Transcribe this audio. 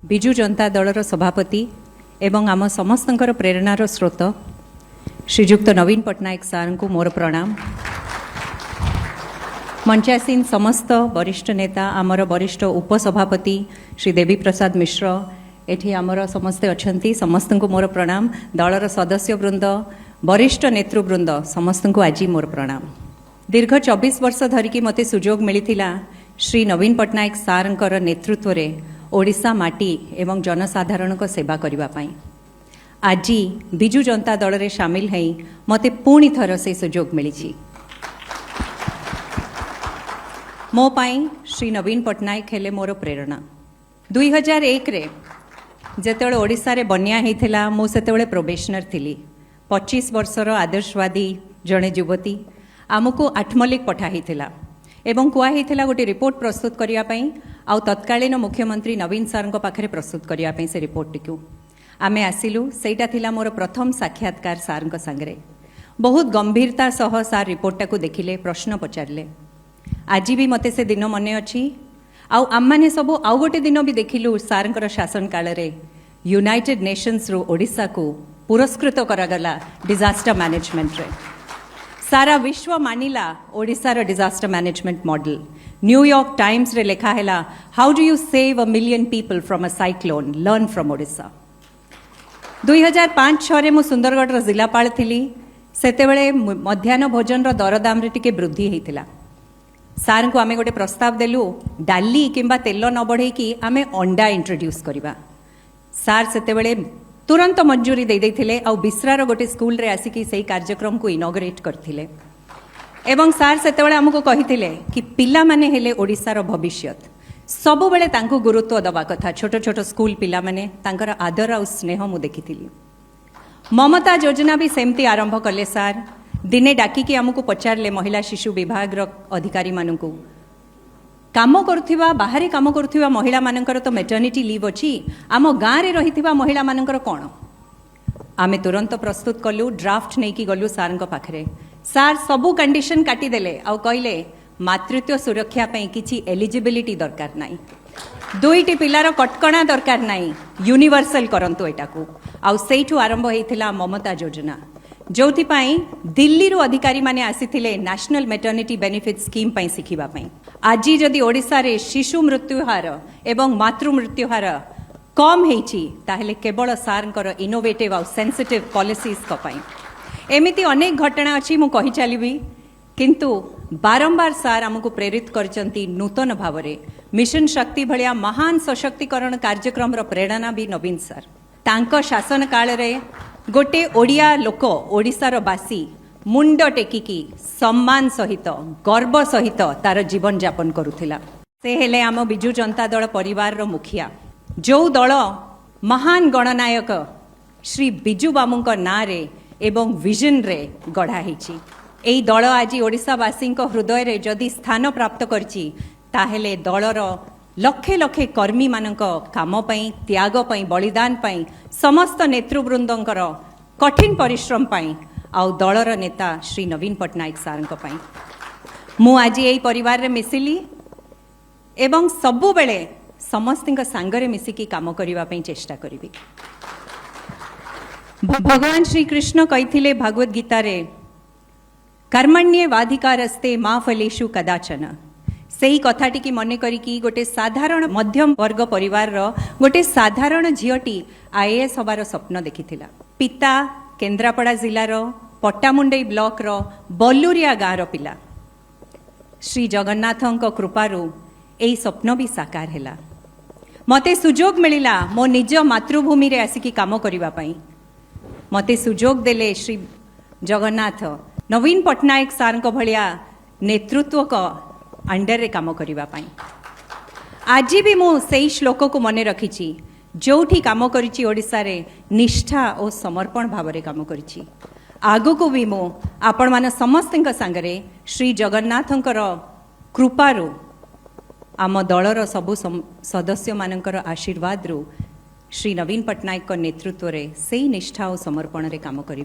विजु जनता दलर सभापति एवं आम समस्तंकर प्रेरणार स्रोत श्रीजुक्त नवीन पट्टनायक सार को मोर प्रणाम। मंचासीन समस्त वरिष्ठ नेता आमर वरिष्ठ उपसभापति श्री देवी प्रसाद मिश्र एठी आमर समस्ते अछंती समस्त को मोर प्रणाम। दलर सदस्य वृंद वरिष्ठ नेतृवृंद समस्त को आज मोर प्रणाम। दीर्घ 24 वर्ष धरिकी मते सुजोग मिलिथिला श्री नवीन पट्टनायक सारंकर नेतृत्व रे ओडिशा माटी एवं जनसाधारण को सेवा करिबा पाई। आज विजु जनता दल रे शामिल है मते पुणी थर से सुजोग मिली। मो पाई श्री नवीन पट्टनायक हेले मोर प्रेरणा। 2001 रे जेतेबेले ओडिशा रे बन्या हेइथिला मो सेतेबेले प्रोबेशनर थिली। 25 वर्षर आदर्शवादी जड़े युवती आमको आठमल्लिक पठा हेइथिला एवं कुआ हेइथिला गोटे रिपोर्ट प्रस्तुत करिया पई आउ तत्कालीन मुख्यमंत्री नवीन सार पाखे प्रस्तुत करने से रिपोर्ट टी आमे आसिलु। सेटा थिला मोर प्रथम साक्षात्कार सार सांगरे। बहुत गंभीरता सह सार रिपोर्टा को देखिले, प्रश्न पचारे। आज भी मते से दिन मने अच्छी। आउ आम मैंने सब आउ गोटे दिन भी देखिलु सार शासन काल रे यूनाइटेड नेशंस रो ओडिशा को पुरस्कृत करागला डिजास्टर मैनेजमेंट रे। सारा विश्व मानिला ओडिशार disaster management model. New York Times रे लेखा हैला how do you save 1 million people from a cyclone, learn from Odisha. 2005-6 रे मु सुंदरगढ़ जिलापाल थिली। सेतेबेले मध्याह्न भोजन रो दरदाम रे टिके वृद्धि हेइतिला। सार को आमे गोटे प्रस्ताव देलु डाली किंबा तेल न बढ़े कि आमे अंडा इंट्रोड्यूस करिबा। सार सेतेबेले तुरंत मंजूरी दे देथिले आ बिस्रार गोटे स्कूल रे आसिकी सेही कार्यक्रम को इनॉग्रेट करथिले। एवं सार सेतेबेले हमको कहिथिले कि पिला माने हेले ओडिशार भविष्यत, सबु बेले तांको गुरुत्व दबा कथा। छोट छोट स्कूल पिला माने तांकर आदर आ स्नेह मु देखिथिली। ममता योजना भी सेमती आरंभ कले सार। दिने डाकिकी हमको पचारले महिला शिशु विभाग रो अधिकारी मानकू काम करुथिबा बाहरी काम करुथिबा महिला मानकर तो मेटर्निटी लीव अछि, आम गाँ रे रहिथिबा महिला मानकर कोन? आमे तुरंत प्रस्तुत कलु, ड्राफ्ट नहीं कि गलु सार पाखरे। सार सबू कंडीशन काटी देले आ कहले मातृत्व सुरक्षा पई किछि एलिजिबिलिटी दरकार नाही, 2टी पिलार कटकणा दरकार नाही, यूनिवर्सल करंतु एटाकू। आ सेठू आरंभ हेइथिला ममता योजना, जोथि पई दिल्ली रो अधिकारी माने आसीथिले नेशनल मेटर्निटी बेनिफिट स्कीम पई सिखिबा पई। आज जदि ओडिशा रे शिशु मृत्यु हार एवं मातृ मृत्यु हार कम हेइछि ताहेले केवल सारंकर इनोवेटिव आ सेंसिटिव पॉलिसीज पई। एमिति अनेक घटना अच्छी मु कहि चलिबी, किंतु बारंबार सार हमको प्रेरित करचंती नूतन भावरे। मिशन शक्ति भलिया महान सशक्तिकरण कार्यक्रम रो प्रेरणा भी नवीन सार। तांको शासन काल रे गोटे ओडिया लोक ओडिशार बासी मुंड टेकिकी सम्मान सहित गर्व सहित तार जीवन यापन करुथिला। से हेले आम विजु जनता दल परिवार रो मुखिया, जो दल महान गणनायक श्री बिजु बाबूंको नाँ रे एवं विजन रे गढ़ा हेछि। एई दल आज ओडिशावासी हृदय रे जदि स्थान प्राप्त करछि ताहेले दलर लक्षे लक्षे कर्मी मानक काम पई, त्याग पई, बलिदान पई, समस्त नेतृवृंदंकर कठिन परिश्रम पई आउ दलर नेता श्री नवीन पट्टनायक सारंक पई मु आज एई परिवार रे मिसिली एवं सबु बेले समस्तिंक सांगरे मिसिकी काम करिवा पई चेष्टा करिबी। भगवान श्री कृष्ण कहिथिले भागवत गीता रे कर्मण्येवाधिकारस्ते मा फलेषु कदाचन। सेही कथाटी की मने करिकी गोटे साधारण मध्यम वर्ग परिवार रो गोटे साधारण झियोटी आईएएस हबार स्वप्न देखिथिला। पिता केन्द्रापड़ा जिलार पट्टामुंडई ब्लॉक रो बल्लुरिया गाँ रो पिला। श्री जगन्नाथंक कृपारू एई स्वप्न भी साकार हैला। मते सुजोग मिलिला मो निज मातृभूमि रे आसिकी काम करिबा पई। मते सुजोग देले श्री जगन्नाथ नवीन पट्टनायक सार को भलिया नेतृत्व को अंडर रे काम करिबा पई। आज भी मु सेई श्लोक को मने रखिछि, जोठी काम करिछि ओडिसा रे निष्ठा और समर्पण भाव रे काम करिछि। आगु को भी मु आपण मान समस्तଙ୍କ संगरे श्री जगन्नाथंकर कृपारू आम दलर सबु सदस्य मानकर आशीर्वाद रु श्री नवीन पट्टनायक नेतृत्व रे सेई निष्ठा और समर्पण रे काम करिबी।